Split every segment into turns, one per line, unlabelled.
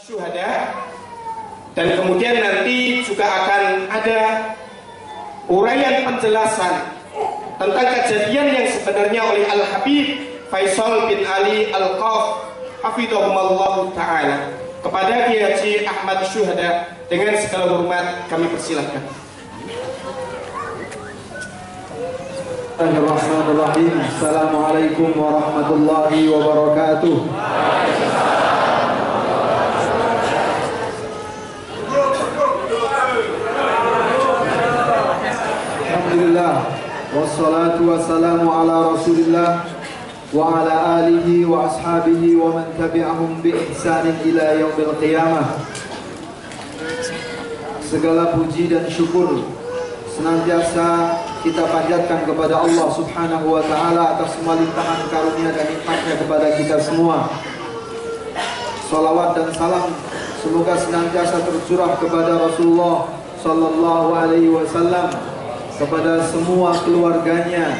syuhada, dan kemudian nanti juga akan ada uraian penjelasan tentang kejadian yang sebenarnya oleh Al-Habib Faisal bin Ali Al-Qaf hafidhahumullah ta'ala. Kepada Kiai Haji Ahmad Syuhada dengan segala hormat kami persilahkan.
Bismillahirrahmanirrahim. Assalamualaikum warahmatullahi wabarakatuh. Alhamdulillah, wassalatu wassalamu ala rasulillah wa ala alihi wa ashabihi wa man tabi'ahum bi ihsanin ila yaumil qiyamah. Segala puji dan syukur senantiasa kita panjatkan kepada Allah Subhanahu wa ta'ala atas semua limpahan karunia dan nikmatnya kepada kita semua. Salawat dan salam semoga senantiasa tercurah kepada Rasulullah sallallahu alaihi wasallam, kepada semua keluarganya,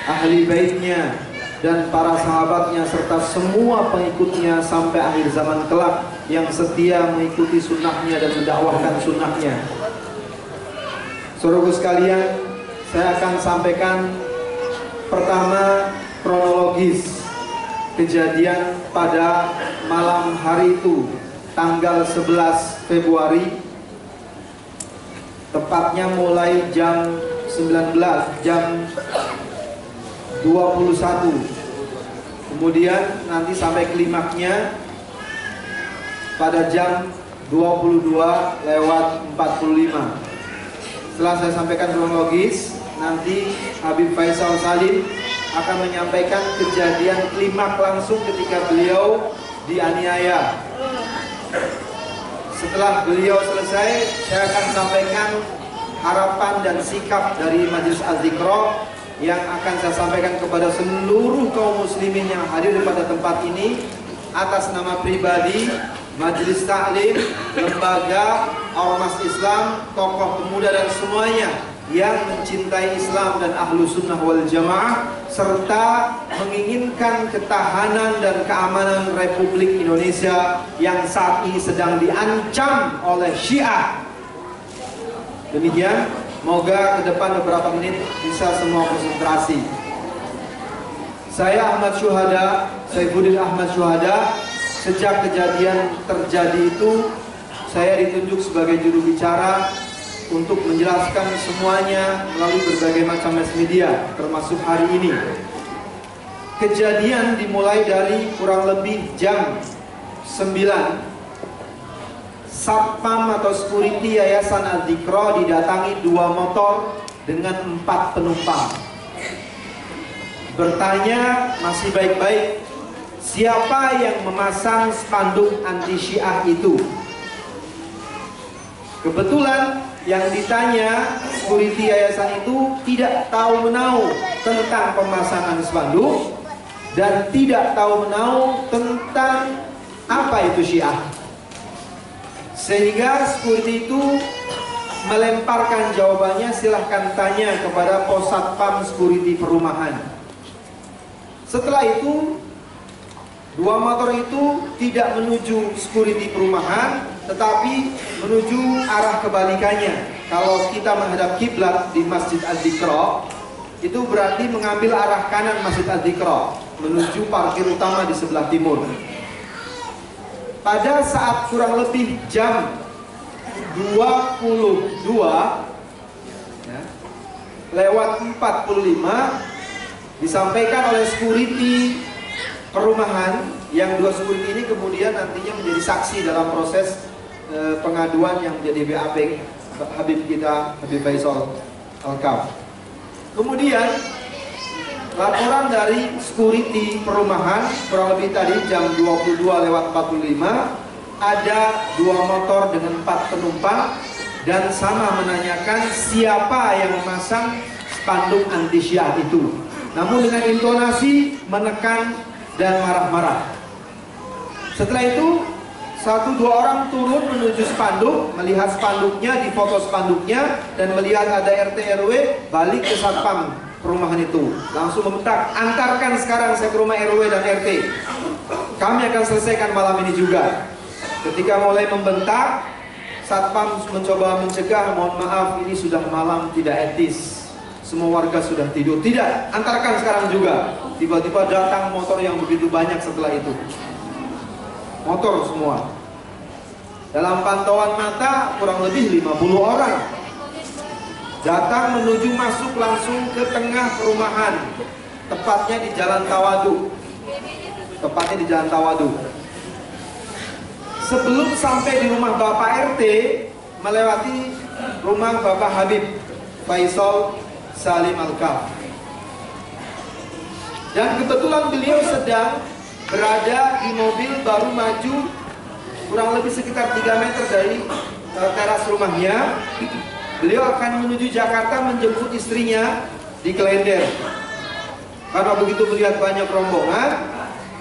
ahli baitnya, dan para sahabatnya serta semua pengikutnya sampai akhir zaman kelak yang setia mengikuti sunnahnya dan mendakwahkan sunnahnya. Saudaraku sekalian, saya akan sampaikan pertama kronologis kejadian pada malam hari itu, tanggal 11 Februari, tepatnya mulai jam 19, jam 21. Kemudian nanti sampai klimaknya pada jam 22:45. Setelah saya sampaikan kronologis, nanti Habib Faisal Salim akan menyampaikan kejadian klimak langsung ketika beliau dianiaya. Setelah beliau selesai, saya akan sampaikan harapan dan sikap dari Majelis Az-Zikra yang akan saya sampaikan kepada seluruh kaum muslimin yang hadir pada tempat ini atas nama pribadi, Majelis Taklim, lembaga, ormas Islam, tokoh pemuda dan semuanya yang mencintai Islam dan ahlu sunnah wal jamaah serta menginginkan ketahanan dan keamanan Republik Indonesia yang saat ini sedang diancam oleh Syiah. Demikian, moga ke depan beberapa menit bisa semua konsentrasi. Saya Ahmad Syuhada, Saifuddin Ahmad Syuhada. Sejak kejadian terjadi itu, saya ditunjuk sebagai juru bicara untuk menjelaskan semuanya melalui berbagai macam mass media, termasuk hari ini. Kejadian dimulai dari kurang lebih jam 9. Satpam atau security Yayasan Az-Zikra didatangi 2 motor dengan 4 penumpang. Bertanya masih baik-baik, siapa yang memasang spanduk anti Syiah itu? Kebetulan yang ditanya security yayasan itu tidak tahu menahu tentang pemasangan spanduk dan tidak tahu menahu tentang apa itu Syiah. Sehingga security itu melemparkan jawabannya, silahkan tanya kepada pos satpam security perumahan. Setelah itu 2 motor itu tidak menuju security perumahan, tetapi menuju arah kebalikannya. Kalau kita menghadap kiblat di Masjid Az-Zikra, itu berarti mengambil arah kanan Masjid Az-Zikra menuju parkir utama di sebelah timur. Pada saat kurang lebih jam 22 ya, lewat 45 disampaikan oleh security perumahan, yang 2 security ini kemudian nantinya menjadi saksi dalam proses pengaduan yang menjadi BAP Habib kita, Habib Faisal Al-Qaf. Kemudian laporan dari security perumahan kurang lebih tadi jam 22:45 ada 2 motor dengan 4 penumpang dan sama menanyakan siapa yang memasang spanduk anti Syiah itu, namun dengan intonasi menekan dan marah-marah. Setelah itu 1-2 orang turun menuju spanduk, melihat spanduknya, difoto spanduknya, dan melihat ada RT RW, balik ke satpam perumahan itu, langsung meminta, antarkan sekarang saya ke rumah RW dan RT, kami akan selesaikan malam ini juga. Ketika mulai membentak, satpam mencoba mencegah, mohon maaf ini sudah malam, tidak etis, semua warga sudah tidur. Tidak, antarkan sekarang juga. Tiba-tiba datang motor yang begitu banyak setelah itu, motor semua. Dalam pantauan mata kurang lebih 50 orang datang menuju masuk langsung ke tengah perumahan, tepatnya di Jalan Tawadu. Sebelum sampai di rumah Bapak RT, melewati rumah Bapak Habib Faisal Salim Al-Kaf. Dan kebetulan beliau sedang berada di mobil, baru maju kurang lebih sekitar 3 meter dari teras rumahnya. Beliau akan menuju Jakarta menjemput istrinya di Klender. Karena begitu melihat banyak rombongan,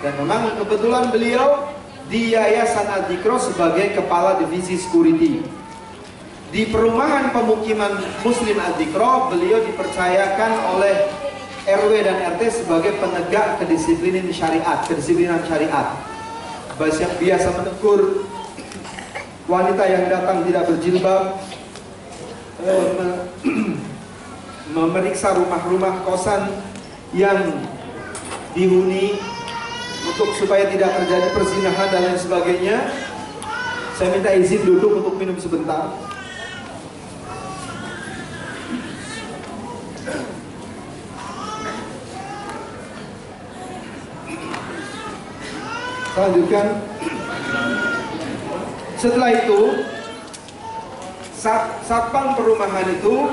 dan memang kebetulan beliau di Yayasan Adzikro sebagai kepala divisi security. Di perumahan pemukiman Muslim Adzikro, beliau dipercayakan oleh RW dan RT sebagai penegak kedisiplinan syariat. Biasa menegur wanita yang datang tidak berjilbab, memeriksa rumah-rumah kosan yang dihuni untuk supaya tidak terjadi perzinahan dan lain sebagainya. Saya minta izin duduk untuk minum sebentar. Saya lanjutkan. Setelah itu satpam perumahan itu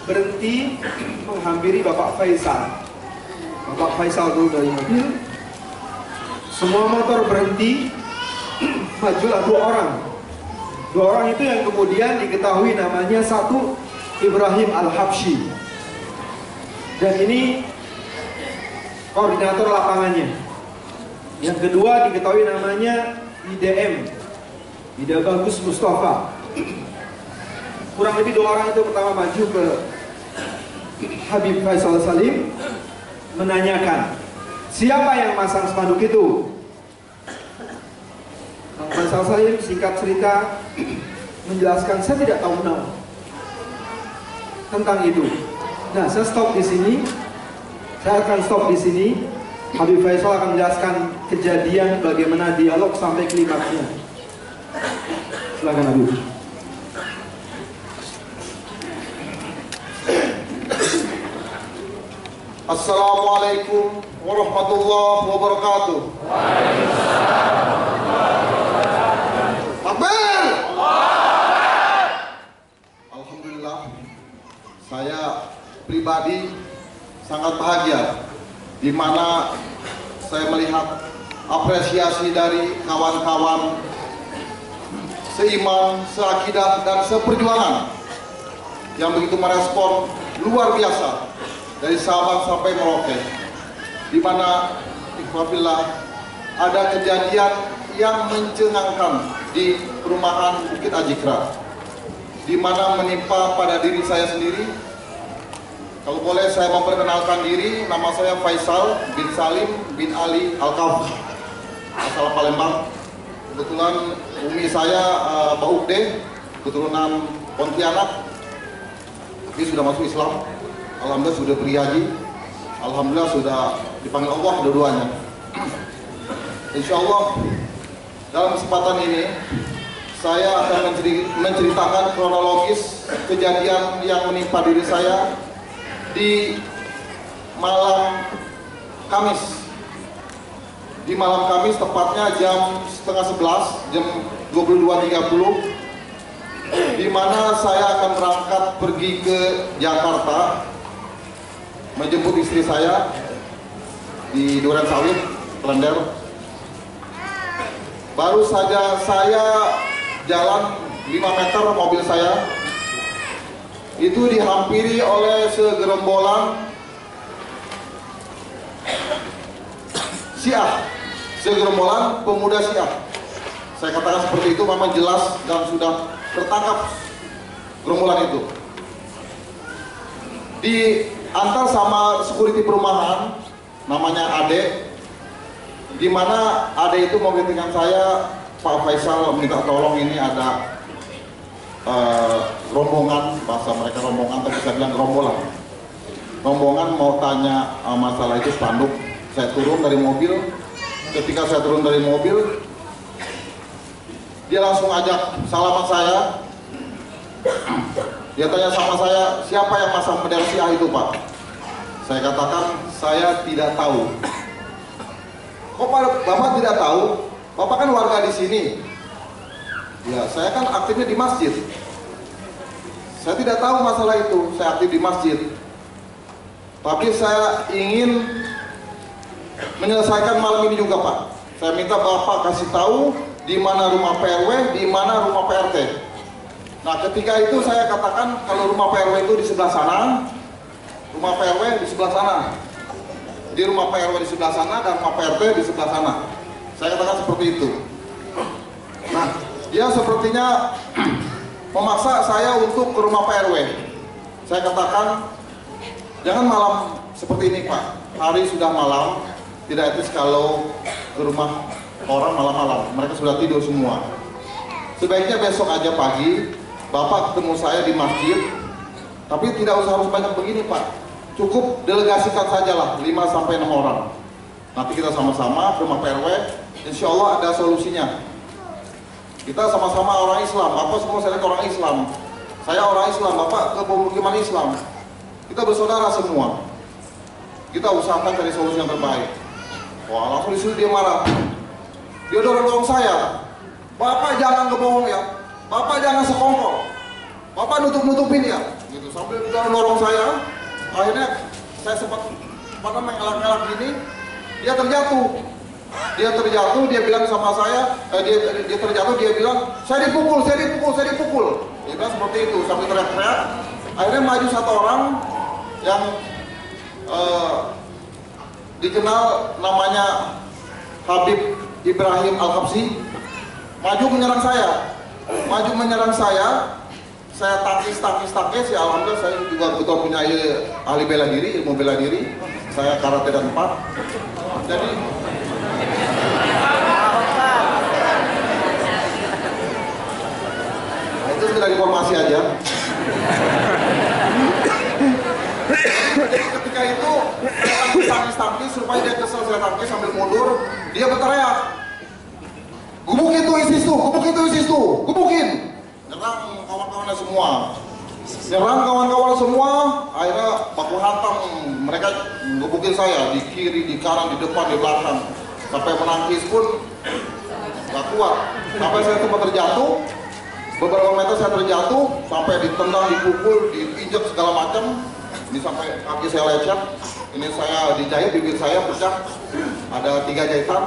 berhenti menghampiri Bapak Faisal. Bapak Faisal dulu dari mobil. Semua motor berhenti. Majulah 2 orang. 2 orang itu yang kemudian diketahui namanya, satu Ibrahim Al-Habsyi, dan ini koordinator lapangannya. Yang kedua diketahui namanya IDM, Ida Bagus Mustafa. Kurang lebih 2 orang itu pertama maju ke Habib Faisal Salim, menanyakan siapa yang masang spanduk itu. Faisal Salim singkat cerita menjelaskan, saya tidak tahu tentang itu. Nah, saya stop di sini. Saya akan stop di sini. Habib Faisal akan menjelaskan kejadian bagaimana dialog sampai klimaksnya. Silakan Habib.
Assalamualaikum warahmatullahi wabarakatuh. Takbir! Alhamdulillah, saya pribadi sangat bahagia di mana saya melihat apresiasi dari kawan-kawan seiman, seakidah dan seperjuangan yang begitu merespon luar biasa dari Sabang sampai Merauke, di mana ikhwafillah ada kejadian yang mencengangkan di perumahan Bukit Adzikra, di mana menimpa pada diri saya sendiri. Kalau boleh saya memperkenalkan diri, nama saya Faisal bin Salim bin Ali Al-Kaf, asal Palembang. Kebetulan umi saya Pak Ukde, keturunan Pontianak, tapi sudah masuk Islam. Alhamdulillah sudah berhaji, alhamdulillah sudah dipanggil Allah dua-duanya. Insya Allah dalam kesempatan ini saya akan menceritakan kronologis kejadian yang menimpa diri saya di malam Kamis. Di malam Kamis, tepatnya jam setengah 11, jam 22.30, di mana saya akan berangkat pergi ke Jakarta menjemput istri saya di Duren Sawit, Klender. Baru saja saya jalan 5 meter mobil saya itu dihampiri oleh segerombolan Syiah, segerombolan pemuda Syiah. Saya katakan seperti itu, memang jelas dan sudah tertangkap gerombolan itu. Diantar sama security perumahan namanya Ade, di mana Ade itu mengingatkan saya Pak Faisal minta tolong, ini ada rombongan, bahasa mereka rombongan, tapi saya bilang gerombolan. Rombongan mau tanya masalah itu spanduk. Saya turun dari mobil. Ketika saya turun dari mobil, dia langsung ajak salaman saya. Dia tanya sama saya, siapa yang masang bendera Syiah itu, Pak? Saya katakan, saya tidak tahu. Kok Bapak tidak tahu? Bapak kan warga di sini. Ya, saya kan aktifnya di masjid. Saya tidak tahu masalah itu, saya aktif di masjid. Tapi saya ingin menyelesaikan malam ini juga, Pak. Saya minta Bapak kasih tahu di mana rumah PRW, di mana rumah PRT. Nah, ketika itu saya katakan kalau rumah PRW itu di sebelah sana, rumah PRW di sebelah sana. Di rumah PRW di sebelah sana dan rumah PRT di sebelah sana. Saya katakan seperti itu. Nah, dia sepertinya memaksa saya untuk ke rumah PRW. Saya katakan, jangan malam seperti ini, Pak. Hari sudah malam, tidak etis kalau ke rumah orang malam-malam. Mereka sudah tidur semua. Sebaiknya besok aja pagi, Bapak ketemu saya di masjid. Tapi tidak usah harus banyak begini, Pak. Cukup delegasikan sajalah 5-6 orang. Nanti kita sama-sama ke rumah PRW. Insya Allah ada solusinya. Kita sama-sama orang Islam. Bapak semua saya orang Islam. Saya orang Islam, Bapak ke pemukiman Islam. Kita bersaudara semua. Kita usahakan cari solusi yang terbaik. Wah, langsung disuruh dia marah. Dia dorong saya. Bapak jangan ngebohong ya. Bapak jangan sekongkol. Bapak nutup-nutupin ya. Gitu. Sambil dorong saya. Akhirnya saya sempat mengelak-elak gini. Dia terjatuh. Dia bilang sama saya, dia terjatuh, dia bilang, saya dipukul. Dia bilang seperti itu, sambil teriak-teriak. Akhirnya maju satu orang yang dikenal namanya Habib Ibrahim Al-Habsyi, maju menyerang saya. Saya tangkis, ya alhamdulillah saya juga betul punya ahli bela diri, ilmu bela diri. Saya karate dan 4. Jadi itu sekedar informasi aja. Jadi ketika itu saya tangkis supaya dia kesel, saya tangkis sambil mundur, dia berteriak, gebukin tuh ISIS tuh, gebukin. Nyerang kawan-kawannya semua, akhirnya baku hantam, mereka gebukin saya di kiri, di kanan, di depan, di belakang, sampai menangkis pun gak kuat, sampai saya sempat terjatuh, beberapa meter saya terjatuh, sampai ditendang, dipukul, diinjak segala macam, ini sampai kaki saya lecet, ini saya dijahit, bibir saya pecah, ada 3 jahitan,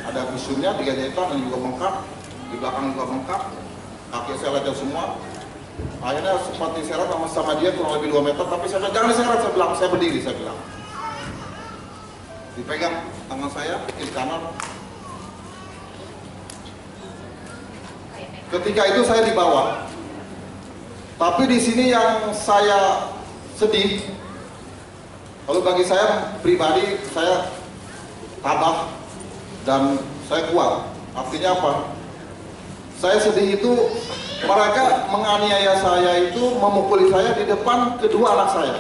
ada visumnya 3 jahitan, dan juga bengkak, di belakang juga bengkak, kaki saya lecet semua. Akhirnya sempat diseret sama dia kurang lebih 2 meter, tapi saya bilang, jangan diseret, saya berdiri, saya bilang. Dipegang tangan saya, kiri kanan. Ketika itu saya dibawa. Tapi di sini yang saya sedih, kalau bagi saya pribadi, saya tabah dan saya kuat. Artinya apa? Saya sedih itu mereka menganiaya saya itu, memukuli saya di depan kedua anak saya.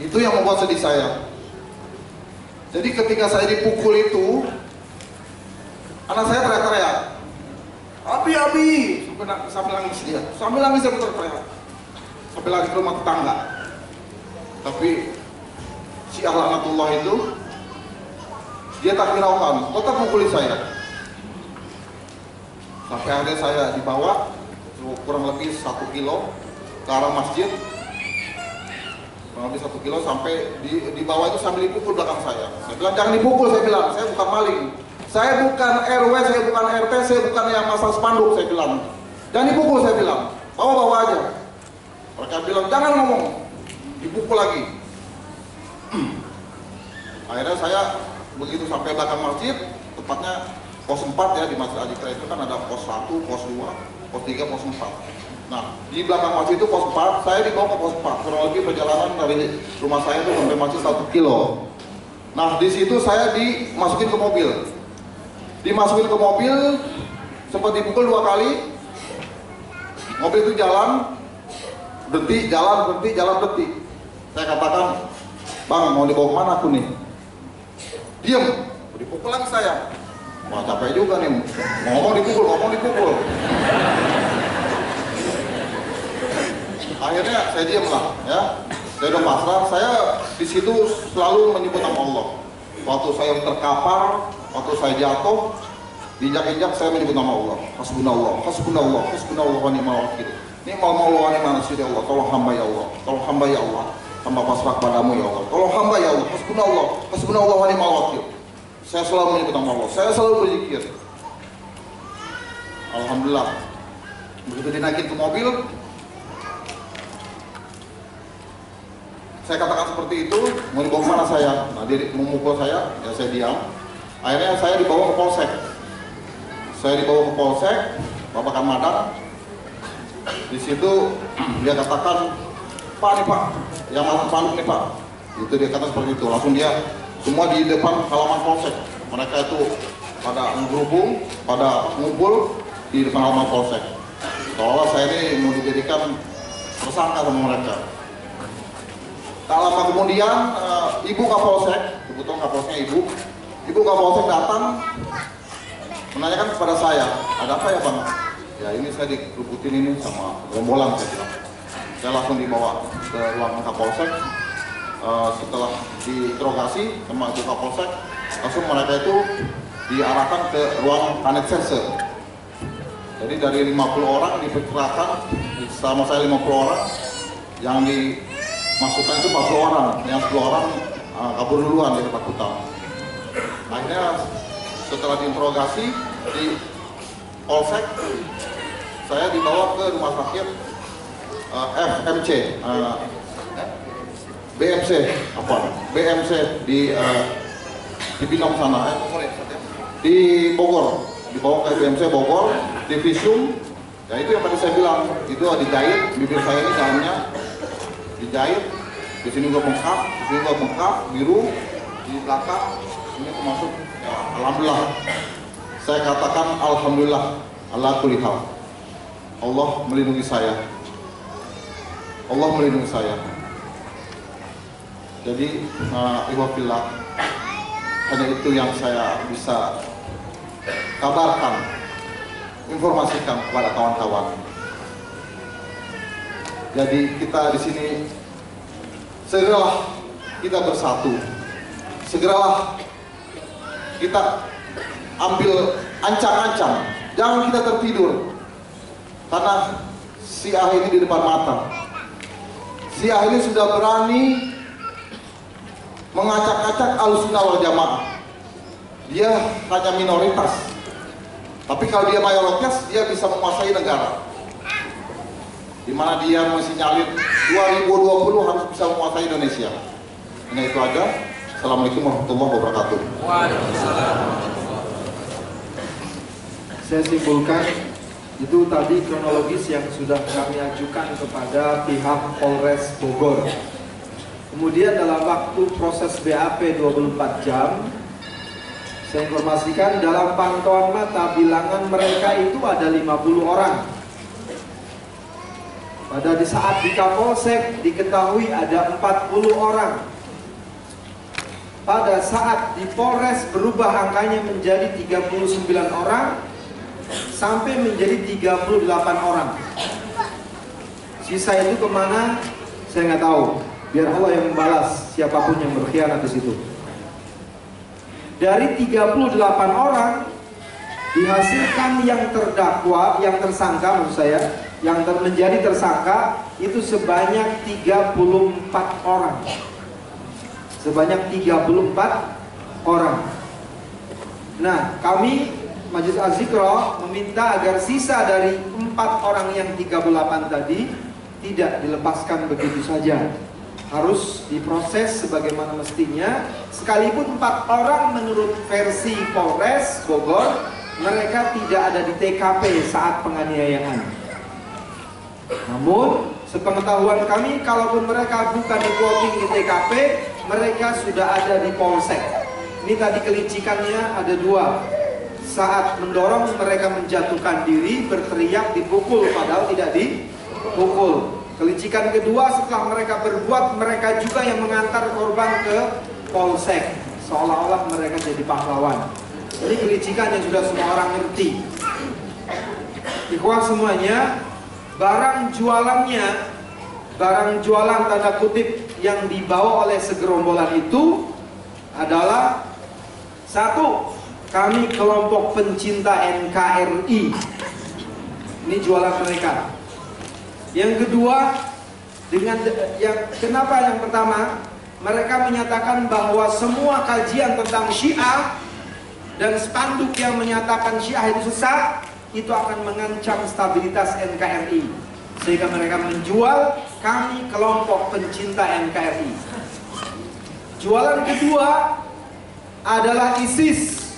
Itu yang membuat sedih saya. Jadi ketika saya dipukul itu, anak saya teriak-teriak, Abi, sambil nangis dia berteriak, sampai lagi ke rumah tetangga. Tapi si laknatullah itu, dia tak hiraukan, tetap mukuli saya. Sampai akhirnya saya dibawa kurang lebih 1 kilo ke arah masjid, kurang lebih 1 kilo, sampai dibawa itu sambil dipukul belakang saya. Saya bilang jangan dipukul, saya bilang, saya bukan maling. Saya bukan RW, saya bukan RT, saya bukan yang masang spanduk, saya bilang. Jangan dipukul, saya bilang. Bawa-bawa aja. Mereka bilang, jangan ngomong. Dipukul lagi. Akhirnya saya begitu sampai belakang masjid, tepatnya pos 4 ya, di Masjid Al-Iqra itu kan ada pos 1, pos 2, pos 3, pos 4. Nah, di belakang masjid itu pos 4, saya dibawa ke pos 4. Kurang lebih perjalanan dari rumah saya itu sampai masjid 1 kilo. Nah, di situ saya dimasukin ke mobil. Dimasukin ke mobil, sempat dipukul 2 kali. Mobil itu jalan, berhenti, jalan, berhenti, jalan, berhenti. Saya katakan, "Bang, mau dibawa kemana aku nih?" Diam, dipukul lagi saya. Wah, capek juga nih, ngomong dipukul. Akhirnya saya diam lah, ya. Saya udah pasrah. Saya di situ selalu menyebut nama Allah. Waktu saya terkapar, waktu saya jatuh, diinjak-injak, saya menyebut nama Allah. Hasbunallah, hasbunallah, hasbunallah wa ni'mal wakil. Ni'mal maula wa ni'mal nasir ya Allah. Tolong hamba ya Allah, tolong hamba ya Allah. Hamba pasrah padamu ya Allah. Tolong hamba ya Allah. Hasbunallah, hasbunallah wa ni'mal wakil. Saya selalu menyebut nama Allah. Saya selalu berzikir. Alhamdulillah. Begitu dinaikin ke mobil, saya katakan seperti itu, mau dibawa kemana saya? Nah, dia memukul saya, ya saya diam. Akhirnya saya dibawa ke polsek. Bapak Kamadang. Di situ dia katakan, "Pak nih Pak, yang malam panik nih Pak." Itu dia kata seperti itu. Langsung dia semua di depan halaman polsek. Mereka itu pada menghubung, pada ngumpul di depan halaman polsek. Seolah saya ini mau dijadikan tersangka sama mereka. Tak lama kemudian Ibu Kapolsek, kebetulan Kapolseknya Ibu Kapolsek datang menanyakan kepada saya, "Ada apa ya Bang?" "Ya ini saya dikerubutin ini sama rombolan," saya bilang. Saya langsung dibawa ke ruangan Kapolsek. Setelah diinterogasi sama Ibu Kapolsek, langsung mereka itu diarahkan ke ruang Kanit Serse. Jadi dari 50 orang diperkirakan, sama saya 50 orang, yang dimasukkan itu 40 orang, yang 10 orang kabur duluan dari ketakutan. Akhirnya setelah diinterogasi di Polsek, saya dibawa ke rumah sakit FMC, BMC di Binong sana, di Bogor, dibawa ke BMC Bogor, di visum. Ya itu yang tadi saya bilang, itu dijahit bibir saya ini dalamnya, dijahit, di sini juga bengkak, di sini juga bengkak, biru, di belakang ini termasuk. Ya, alhamdulillah, saya katakan alhamdulillah, ala kulli hal. Allah melindungi saya. Allah melindungi saya. Jadi, ikhwafillah, hanya itu yang saya bisa kabarkan, informasikan kepada kawan-kawan. Jadi kita di sini segeralah kita bersatu, segeralah kita ambil ancang-ancang, jangan kita tertidur, karena si Ah ini di depan mata. Si Ah ini sudah berani mengacak-acak Ahlussunnah wal Jamaah. Dia hanya minoritas, tapi kalau dia mayoritas, dia bisa menguasai negara. Dimana dia masih nyalin 2020 harus bisa menguasai Indonesia. Hanya itu aja. Assalamualaikum warahmatullahi wabarakatuh.
Saya simpulkan itu tadi kronologis yang sudah kami ajukan kepada pihak Polres Bogor. Kemudian dalam waktu proses BAP 24 jam, saya informasikan dalam pantauan mata bilangan mereka itu ada 50 orang. Pada di saat di Kapolsek diketahui ada 40 orang. Pada saat di Polres berubah angkanya menjadi 39 orang sampai menjadi 38 orang. Sisa itu kemana? Saya nggak tahu. Biar Allah yang membalas siapapun yang berkhianat di situ. Dari 38 orang dihasilkan yang terdakwa, yang tersangka maksud saya, yang menjadi tersangka itu sebanyak 34 orang. Sebanyak 34 orang. Nah, kami Majelis Az-Zikra meminta agar sisa dari 4 orang yang 38 tadi tidak dilepaskan begitu saja. Harus diproses sebagaimana mestinya. Sekalipun 4 orang menurut versi Polres Bogor mereka tidak ada di TKP saat penganiayaan. Namun sepengetahuan kami, kalaupun mereka bukan di plotting di TKP, mereka sudah ada di polsek. Ini tadi kelicikannya ada dua. Saat mendorong mereka menjatuhkan diri, berteriak, dipukul, padahal tidak dipukul. Kelicikan kedua, setelah mereka berbuat, mereka juga yang mengantar korban ke polsek, seolah-olah mereka jadi pahlawan. Ini kelicikan yang sudah semua orang ngerti. Ikhwah semuanya, barang jualan tanda kutip yang dibawa oleh segerombolan itu adalah satu, kami kelompok pencinta NKRI. Ini jualan mereka. Yang kedua, kenapa yang pertama? Mereka menyatakan bahwa semua kajian tentang Syiah dan spanduk yang menyatakan Syiah itu sesat, itu akan mengancam stabilitas NKRI. Sehingga mereka menjual, kami kelompok pencinta NKRI. Jualan kedua adalah ISIS.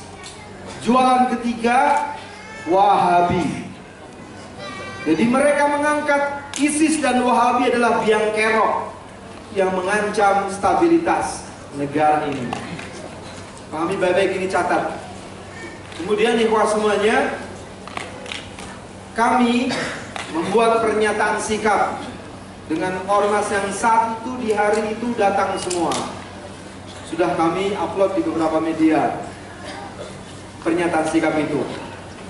Jualan ketiga Wahabi. Jadi mereka mengangkat ISIS dan Wahabi adalah biang kerok yang mengancam stabilitas negara ini. Pahami baik-baik, ini catat. Kemudian ikhwah semuanya, kami membuat pernyataan sikap dengan ormas yang saat itu di hari itu datang semua. Sudah kami upload di beberapa media pernyataan sikap itu.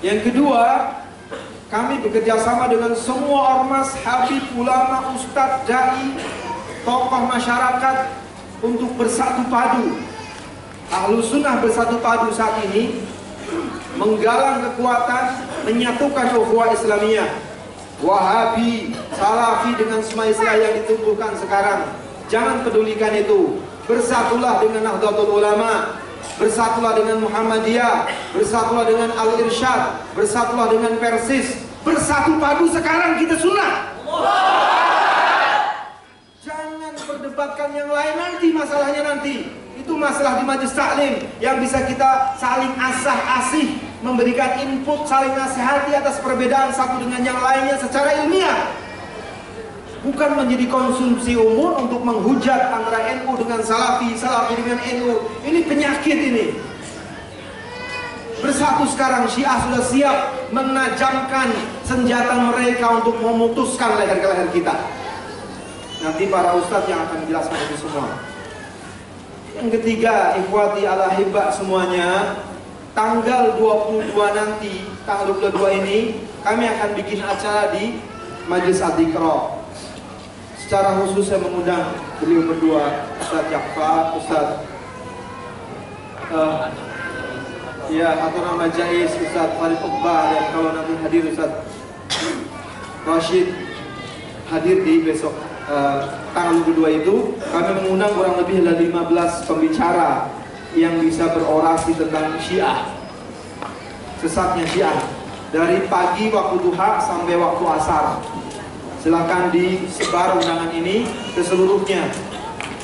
Yang kedua, kami bekerja sama dengan semua ormas, habib, ulama, ustadz, dai, tokoh masyarakat untuk bersatu padu. Ahlus Sunnah bersatu padu saat ini menggalang kekuatan, menyatukan ukhuwah Islamiyah. Wahabi, Salafi dengan semua istilah yang ditumbuhkan sekarang, jangan pedulikan itu. Bersatulah dengan Nahdlatul Ulama, bersatulah dengan Muhammadiyah, bersatulah dengan Al-Irsyad, bersatulah dengan Persis. Bersatu padu sekarang kita sunnah. Jangan perdebatkan yang lain nanti, masalahnya nanti. Itu masalah di majelis taklim yang bisa kita saling asah-asih, memberikan input, saling nasihati atas perbedaan satu dengan yang lainnya secara ilmiah. Bukan menjadi konsumsi umum untuk menghujat antara NU dengan Salafi, Salafi dengan NU. Ini penyakit ini. Bersatu sekarang, Syiah sudah siap menajamkan senjata mereka untuk memutuskan leher ke leher kita. Nanti para ustadz yang akan menjelaskan itu semua. Yang ketiga, ikhwati ala hibba semuanya, tanggal 22 nanti, tanggal 22 ini kami akan bikin acara di Majelis Adzikra. Secara khusus saya mengundang beliau berdua, Ustadz Jafar, Ustadz atau nama Jais, Ustadz Farid Uqbah, dan kalau nanti hadir Ustadz Rashid hadir di besok tanggal 22 itu. Kami mengundang kurang lebih ada 15 pembicara yang bisa berorasi tentang Syiah, sesatnya Syiah, dari pagi waktu duha sampai waktu asar. Silahkan disebar undangan ini ke seluruhnya.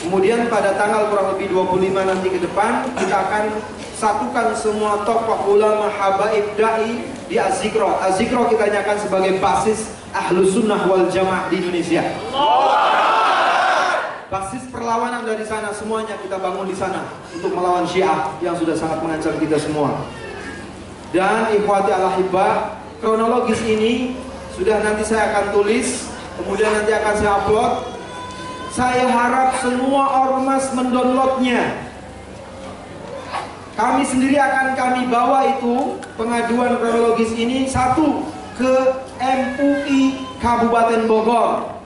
Kemudian pada tanggal kurang lebih 25 nanti ke depan, kita akan satukan semua tokoh ulama, habaib, dai di Adzikra. Adzikra kita nyatakan sebagai basis Ahlus Sunnah wal Jamaah di Indonesia. Basis perlawanan dari sana, semuanya kita bangun di sana untuk melawan Syiah yang sudah sangat mengancam kita semua. Dan ikhwati al-ahibba, kronologis ini sudah nanti saya akan tulis, kemudian nanti akan saya upload. Saya harap semua ormas mendownloadnya. Kami sendiri akan kami bawa itu pengaduan kronologis ini satu ke MUI Kabupaten Bogor.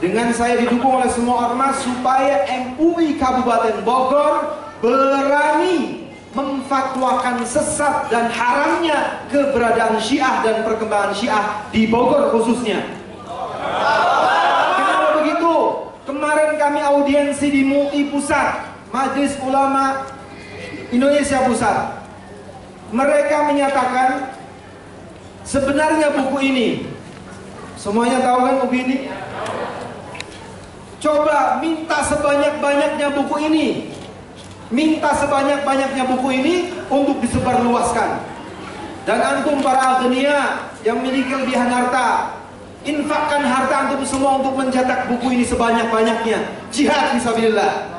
Dengan saya didukung oleh semua ormas supaya MUI Kabupaten Bogor berani memfatwakan sesat dan haramnya keberadaan Syiah dan perkembangan Syiah di Bogor khususnya. Kenapa begitu? Kemarin kami audiensi di MUI Pusat, Majelis Ulama Indonesia Pusat. Mereka menyatakan sebenarnya buku ini, semuanya tahu kan buku ini? Coba minta sebanyak-banyaknya buku ini. minta sebanyak-banyaknya buku ini untuk disebarluaskan. Dan antum para aghnia yang memiliki kelebihan harta, infakkan harta antum semua untuk mencetak buku ini sebanyak-banyaknya. Jihad fisabilillah.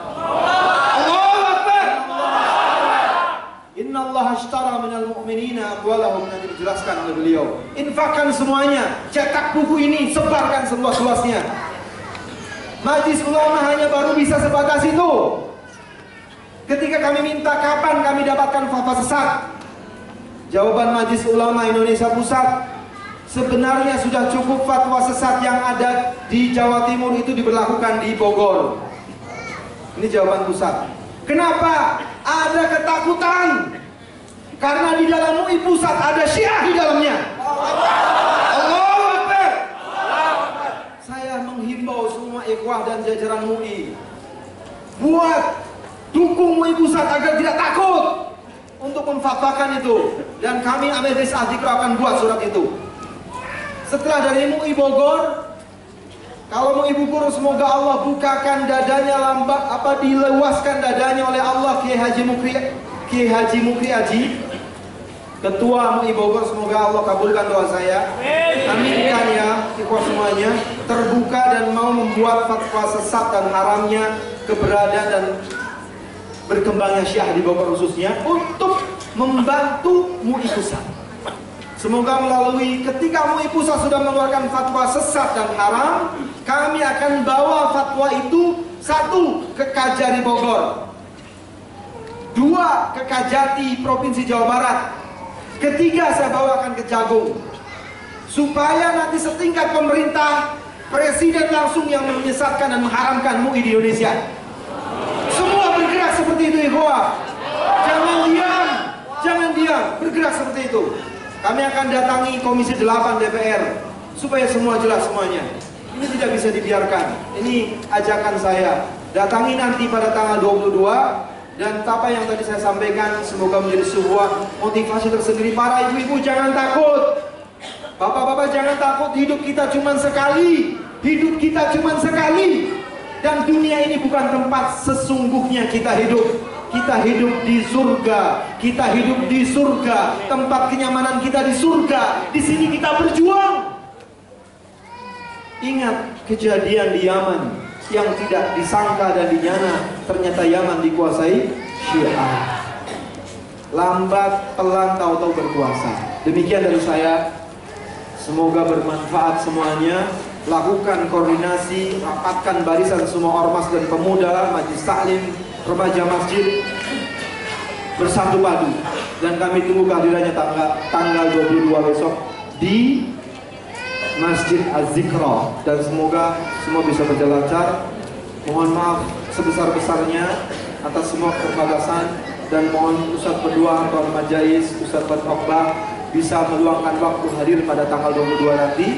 Allahu Akbar. Innallaha ashtara minal mu'minina amwalahum, nanti dijelaskan oleh beliau. Infakkan semuanya, cetak buku ini, sebarkan seluas-luasnya. Majlis ulama hanya baru bisa sebatas itu. Ketika kami minta kapan kami dapatkan fatwa sesat, jawaban Majlis Ulama Indonesia Pusat, sebenarnya sudah cukup fatwa sesat yang ada di Jawa Timur itu diberlakukan di Bogor. Ini jawaban pusat. Kenapa? Ada ketakutan. Karena di dalam MUI pusat ada Syiah di dalamnya. Allahu Akbar. Saya menghimbau semua ikhwah dan jajaran MUI, buat dukung MUI pusat agar tidak takut untuk memfatwakan itu. Dan kami Majelis Az-Zikra akan buat surat itu. Setelah dari MUI Bogor, kalau MUI Bogor semoga Allah bukakan dadanya, diluaskan dadanya oleh Allah Kiai Haji Mukri Haji, Ketua MUI Bogor, semoga Allah kabulkan doa saya. Aminkan ya ikhwah semuanya, terbuka dan mau membuat fatwa sesat dan haramnya keberadaan dan berkembangnya Syiah di Bogor khususnya untuk membantu MUI Pusat. Semoga melalui ketika MUI Pusat sudah mengeluarkan fatwa sesat dan haram, kami akan bawa fatwa itu, satu ke Kajari Bogor, dua ke Kajati Provinsi Jawa Barat, ketiga saya bawakan ke Jagung, supaya nanti setingkat pemerintah, presiden langsung yang menyesatkan dan mengharamkan MUI di Indonesia. Semua bergerak seperti itu ikhwah. Jangan diam, bergerak seperti itu. Kami akan datangi Komisi 8 DPR supaya semua jelas semuanya. Ini tidak bisa dibiarkan. Ini ajakan saya. Datangi nanti pada tanggal 22, dan apa yang tadi saya sampaikan semoga menjadi sebuah motivasi tersendiri. Para ibu-ibu jangan takut. Bapak-bapak jangan takut. Hidup kita cuma sekali. Hidup kita cuma sekali. Dan dunia ini bukan tempat sesungguhnya kita hidup. Kita hidup di surga. Kita hidup di surga. Tempat kenyamanan kita di surga. Di sini kita berjuang. Ingat kejadian di Yaman yang tidak disangka dan dinyana, ternyata Yaman dikuasai Syiah. Lambat pelan tahu-tahu berkuasa. Demikian dari saya. Semoga bermanfaat semuanya. Lakukan koordinasi, rapatkan barisan semua ormas dan pemuda, majlis taklim, remaja masjid bersatu padu, dan kami tunggu kehadirannya tanggal 22 besok di Masjid Az-Zikra, dan semoga semua bisa berjalan lancar. Mohon maaf sebesar-besarnya atas semua keterbatasan, dan mohon Ustaz berdua, Tuan Majais, Ustaz Okbah bisa meluangkan waktu hadir pada tanggal 22 nanti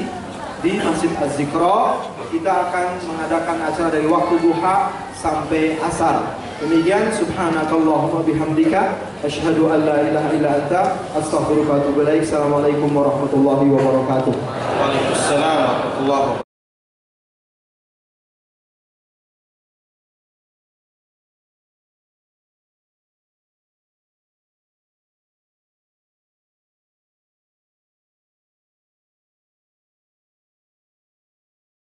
di Masjid Az-Zikra. Kita akan mengadakan acara dari waktu duha sampai asar. Demikian, subhanakallahumma bihamdika asyhadu an la ilaha illa anta astaghfiruka wa atubu ilaik. Assalamualaikum warahmatullahi wabarakatuh.
Waalaikumsalam warahmatullahi wabarakatuh.